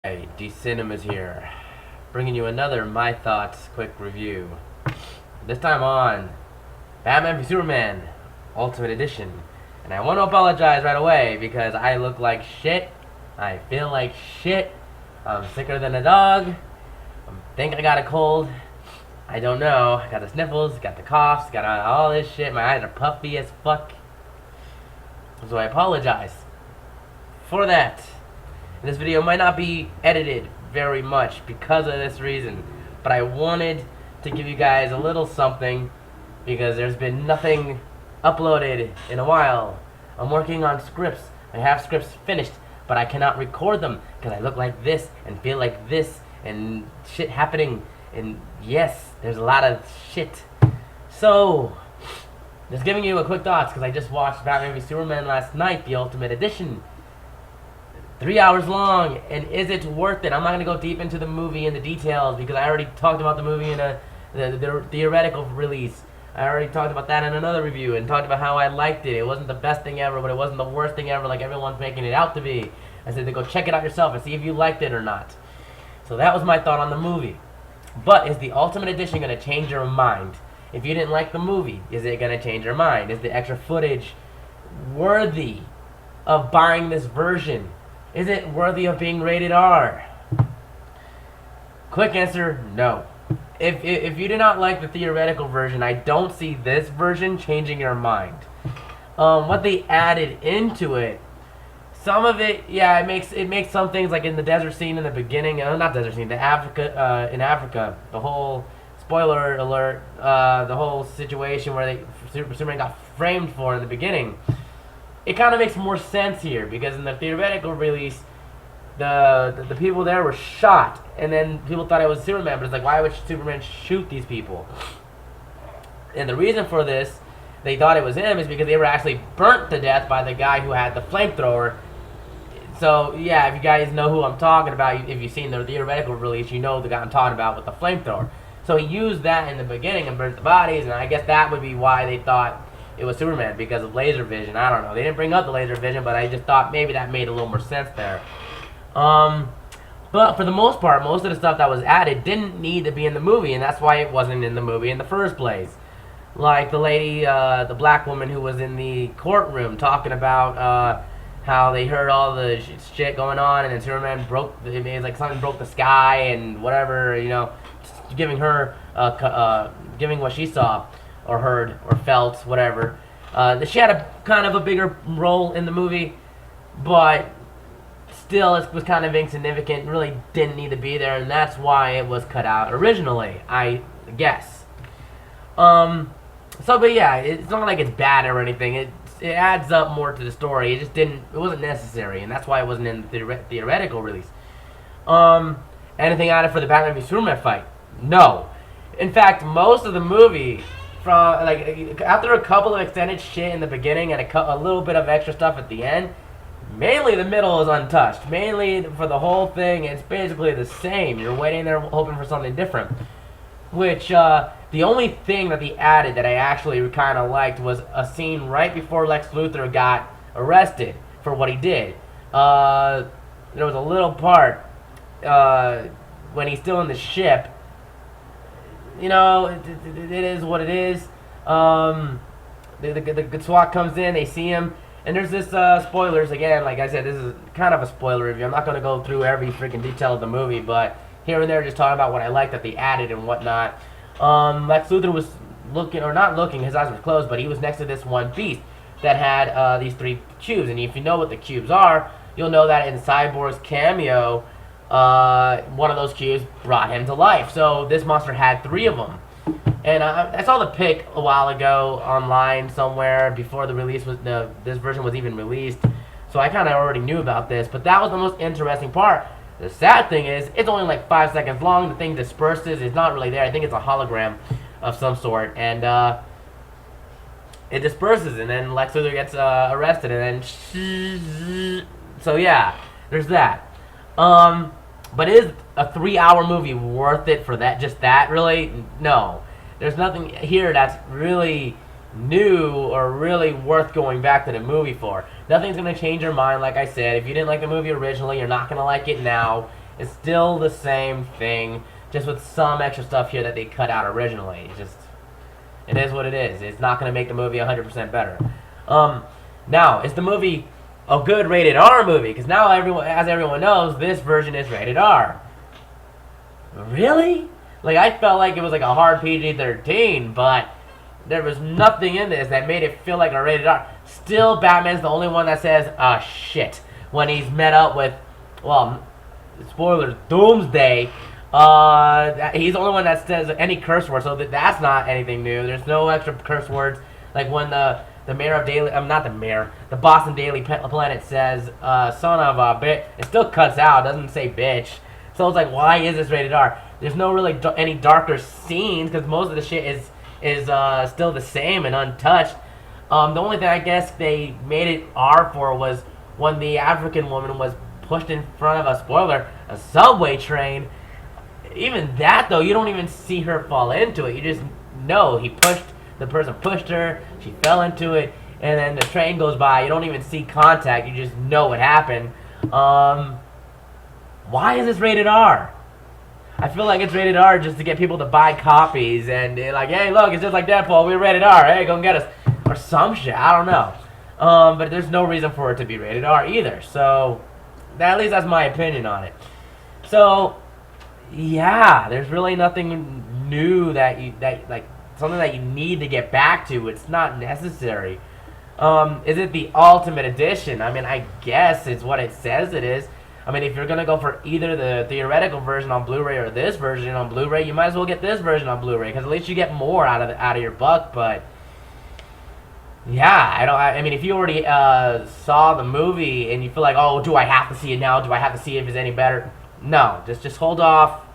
Hey, Dcinemas here, bringing you another My Thoughts quick review. This time on Batman v Superman Ultimate Edition. And I want to apologize right away because I look like shit. I feel like shit. I'm sicker than a dog. I think I got a cold. I don't know. I got the sniffles, got the coughs, got all this shit. My eyes are puffy as fuck. So I apologize for that. This video might not be edited very much because of this reason, but I wanted to give you guys a little something because there's been nothing uploaded in a while. I'm working on scripts. I have scripts finished, but I cannot record them because I look like this and feel like this and shit happening, and yes, there's a lot of shit. So, just giving you a quick thoughts because I just watched Batman v Superman last night, the Ultimate Edition. 3 hours long, and is it worth it? I'm not going to go deep into the movie and the details because I already talked about the movie in the theoretical release. I already talked about that in another review and talked about how I liked it. It wasn't the best thing ever, but it wasn't the worst thing ever like everyone's making it out to be. I said to go check it out yourself and see if you liked it or not. So that was my thought on the movie. But is the Ultimate Edition going to change your mind? If you didn't like the movie, is it going to change your mind? Is the extra footage worthy of buying this version? Is it worthy of being rated R? Quick answer, no. If you did not like the theoretical version, I don't see this version changing your mind. What they added into it, some of it, yeah, it makes some things, like in the desert scene in the beginning, not desert scene, in Africa, the whole, spoiler alert, the whole situation where Superman got framed for in the beginning. It kind of makes more sense here because in the theoretical release, the people there were shot, and then people thought it was Superman. But it's like, why would Superman shoot these people? And the reason for this, they thought it was him, is because they were actually burnt to death by the guy who had the flamethrower. So yeah, if you guys know who I'm talking about, if you've seen the theoretical release, you know the guy I'm talking about with the flamethrower. So he used that in the beginning and burnt the bodies, and I guess that would be why they thought it was Superman, because of laser vision. I don't know. They didn't bring up the laser vision, but I just thought maybe that made a little more sense there. But for the most part, most of the stuff that was added didn't need to be in the movie, and that's why it wasn't in the movie in the first place. Like the lady, the black woman who was in the courtroom talking about how they heard all the shit going on, and then Superman it was like something broke the sky and whatever, you know, giving her, giving what she saw or heard or felt, whatever. She had a kind of a bigger role in the movie, but still it was kind of insignificant, really didn't need to be there, and that's why it was cut out originally, I guess. But yeah, it's not like it's bad or anything. It adds up more to the story. It wasn't necessary, and that's why it wasn't in the theoretical release. Anything added for the Batman v Superman fight? No. In fact, most of the movie, from like after a couple of extended shit in the beginning and a little bit of extra stuff at the end, mainly the middle is untouched. Mainly for the whole thing, it's basically the same. You're waiting there hoping for something different. Which the only thing that they added that I actually kind of liked was a scene right before Lex Luthor got arrested for what he did. There was a little part when he's still in the ship. You know, it is what it is. The SWAT comes in, they see him, and there's this, spoilers again, like I said, this is kind of a spoiler review. I'm not going to go through every freaking detail of the movie, but here and there just talking about what I like that they added and whatnot. Lex Luthor was looking, or not looking, his eyes were closed, but he was next to this one beast that had these 3 cubes, and if you know what the cubes are, you'll know that in Cyborg's cameo, one of those cubes brought him to life. So this monster had 3 of them. And I saw the pic a while ago online somewhere before the release this version was even released. So I kind of already knew about this, but that was the most interesting part. The sad thing is, it's only like 5 seconds long. The thing disperses. It's not really there. I think it's a hologram of some sort, and it disperses, and then Lex Luthor gets arrested, and then so yeah, there's that. But is a 3-hour movie worth it for that? Just that, really? No. There's nothing here that's really new or really worth going back to the movie for. Nothing's going to change your mind, like I said. If you didn't like the movie originally, you're not going to like it now. It's still the same thing, just with some extra stuff here that they cut out originally. It is what it is. It's not going to make the movie 100% better. Now, is the movie a good rated R movie? Because now, as everyone knows, this version is rated R. Really? Like, I felt like it was like a hard PG-13, but there was nothing in this that made it feel like a rated R. Still, Batman's the only one that says, shit, when he's met up with, well, spoilers, Doomsday. He's the only one that says any curse word, so that's not anything new. There's no extra curse words. Like when the mayor of Daily, not the mayor, the Boston Daily Planet says, son of a bitch, it still cuts out, doesn't say bitch. So it's like, why is this rated R? There's no really any darker scenes, because most of the shit is still the same and untouched. The only thing I guess they made it R for was when the African woman was pushed in front of a subway train. Even that, though, you don't even see her fall into it. You just know the person pushed her, she fell into it, and then the train goes by. You don't even see contact. You just know what happened. Why is this rated R? I feel like it's rated R just to get people to buy copies and like, hey, look, it's just like Deadpool. We're rated R. Hey, go and get us. Or some shit. I don't know. But there's no reason for it to be rated R either. So, at least that's my opinion on it. So, yeah, there's really nothing new like something that you need to get back to. It's not necessary. Is it the Ultimate Edition? I mean, I guess it's what it says it is. I mean, if you're gonna go for either the theoretical version on Blu-ray or this version on Blu-ray, you might as well get this version on Blu-ray, because at least you get more out of your buck. But yeah, I mean, if you already saw the movie and you feel like, oh, do I have to see it now? Do I have to see if it's any better? No, just hold off.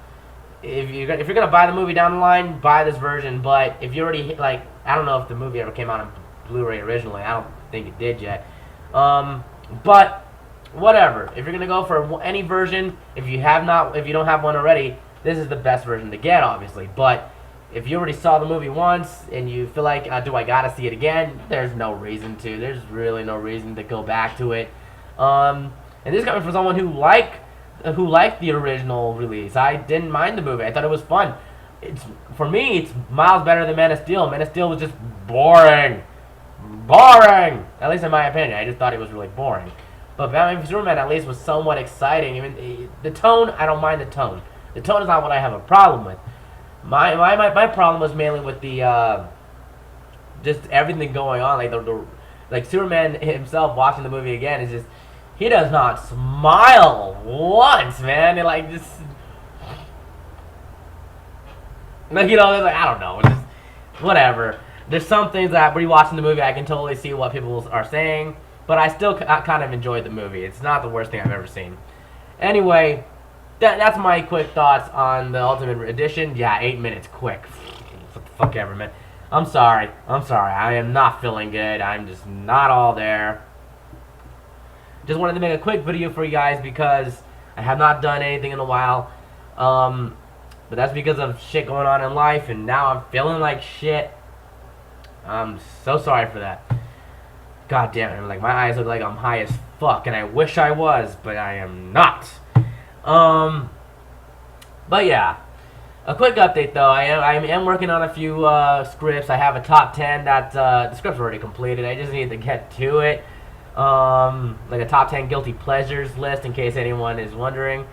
If you're gonna buy the movie down the line, buy this version. But if you already I don't know if the movie ever came out on Blu-ray originally. I don't think it did yet. But whatever. If you're gonna go for any version, if you don't have one already, this is the best version to get, obviously. But if you already saw the movie once and you feel like, do I gotta see it again? There's no reason to. There's really no reason to go back to it. And this is coming from someone who liked the original release. I didn't mind the movie. I thought it was fun. For me, it's miles better than Man of Steel. Man of Steel was just boring. Boring! At least in my opinion. I just thought it was really boring. But Batman v Superman at least was somewhat exciting. Even the tone, I don't mind the tone. The tone is not what I have a problem with. My problem was mainly with the just everything going on. Like Superman himself watching the movie again is just, he does not smile once, man. And like just like, you know, like, I don't know, it's just whatever. There's some things that rewatching the movie I can totally see what people are saying. But I still kind of enjoyed the movie. It's not the worst thing I've ever seen. Anyway, that's my quick thoughts on the Ultimate Edition. Yeah, 8 minutes, quick. What the fuck ever, man. I'm sorry. I am not feeling good. I'm just not all there. Just wanted to make a quick video for you guys because I have not done anything in a while. But that's because of shit going on in life, and now I'm feeling like shit. I'm so sorry for that. God damn it, like my eyes look like I'm high as fuck, and I wish I was, but I am not. But yeah, a quick update though. I am working on a few scripts. I have a top 10 that the script's already completed. I just need to get to it. Like a top 10 guilty pleasures list, in case anyone is wondering.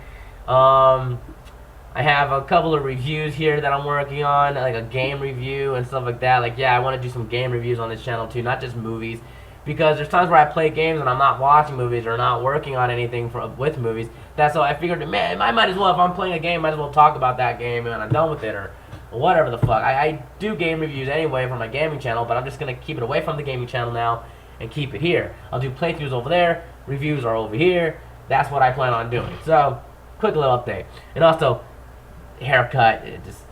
I have a couple of reviews here that I'm working on, like a game review and stuff like that. Like, yeah, I want to do some game reviews on this channel too, not just movies. Because there's times where I play games and I'm not watching movies or not working on anything with movies. That's so I figured, man, I might as well, if I'm playing a game, might as well talk about that game and I'm done with it, or whatever the fuck. I do game reviews anyway for my gaming channel, but I'm just going to keep it away from the gaming channel now and keep it here. I'll do playthroughs over there, reviews are over here. That's what I plan on doing. So, quick little update. And also, haircut, it just,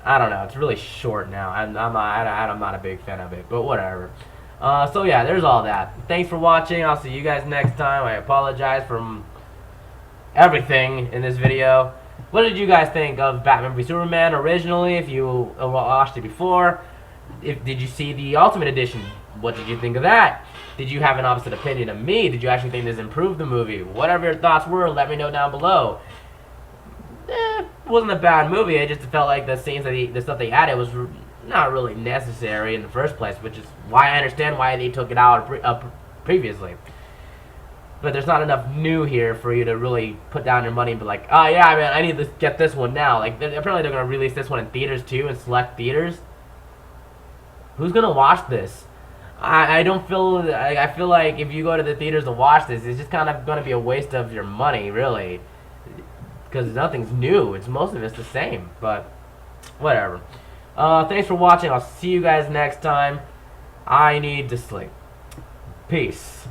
I don't know, it's really short now. I'm not a big fan of it, but whatever. So yeah, there's all that. Thanks for watching. I'll see you guys next time. I apologize for everything in this video. What did you guys think of Batman v Superman originally, if you watched it before? Did you see the Ultimate Edition? What did you think of that? Did you have an opposite opinion of me? Did you actually think this improved the movie? Whatever your thoughts were, let me know down below. wasn't a bad movie. It just felt like the scenes the stuff they added was not really necessary in the first place, which is why I understand why they took it out previously. But there's not enough new here for you to really put down your money and be like, oh yeah, man, I need to get this one now. Like, apparently they're gonna release this one in theaters too, in select theaters. Who's gonna watch this? I don't feel. I feel like if you go to the theaters to watch this, it's just kind of gonna be a waste of your money, really, because nothing's new. Most of it's the same. But whatever. Thanks for watching. I'll see you guys next time. I need to sleep. Peace.